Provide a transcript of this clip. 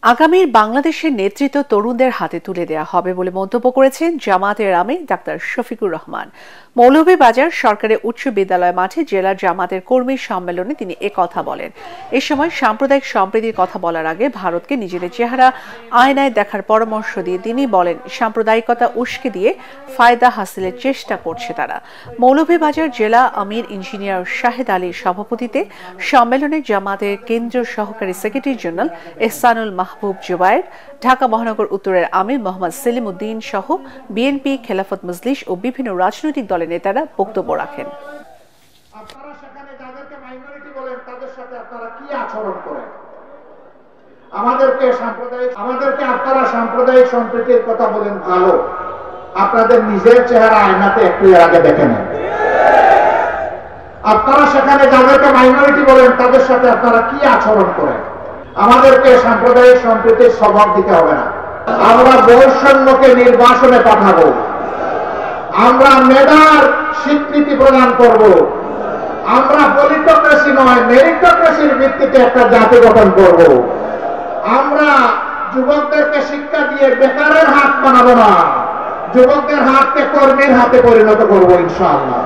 আগামীর বাংলাদেশের নেতৃত্ব তরুণদের হাতে তুলে দেওয়া হবে বলে মন্তব্য করেছেন জামায়াতের আমির ডাক্তার শফিকুর রহমান। মৌলভীবাজার সরকারি উচ্চ বিদ্যালয় মাঠে জেলার জামাতের কর্মী সম্মেলনে তিনি একথা বলেন। এ সময় সাম্প্রদায়িক সম্প্রীতির কথা বলার আগে ভারতকে নিজেদের চেহারা আয়নায় দেখার পরামর্শ দিয়ে তিনি বলেন, সাম্প্রদায়িকতা উস্কে দিয়ে ফায়দা হাসিলের চেষ্টা করছে তারা। মৌলভীবাজার জেলা আমির ইঞ্জিনিয়ার শাহেদ আলীর সভাপতিত্বে সম্মেলনে জামাতের কেন্দ্রীয় সহকারী সেক্রেটারি জেনারেল এহসানুল মাহবুব জুবায়ের, ঢাকা মহানগর উত্তরের আমির মোহাম্মদ সেলিম উদ্দিন সহ বিএনপি, খেলাফত মজলিস ও বিভিন্ন রাজনৈতিক দলের নেতারা বক্তব্য রাখেন। আপনারা সেখানে যাদেরকে মাইনরিটি বলেন তাদের সাথে আপনারা কি আচরণ করেন? আমাদেরকে আপনারা সাম্প্রদায়িক সম্প্রীতির কথা বলেন, ভালো, আপনাদের নিজের চেহারা আয়নাতে একটু এর আগে দেখে নেন। আপনারা সেখানে যাদেরকে মাইনরিটি বলেন তাদের সাথে আপনারা কি আচরণ করেন? আমাদেরকে সাম্প্রদায়িক সম্প্রীতির স্বভাব দিতে হবে না। আমরা বৈষম্যকে নির্বাসনে পাঠাবো, আমরা মেধার স্বীকৃতি প্রদান করব, আমরা পলিটোক্রেসি নয় মেরিটোক্রেসির ভিত্তিতে একটা জাতি গঠন করব। আমরা যুবকদেরকে শিক্ষা দিয়ে বেকারের হাত বানাবো না, যুবকদের হাতকে কর্মীর হাতে পরিণত করবো ইনশাআল্লাহ।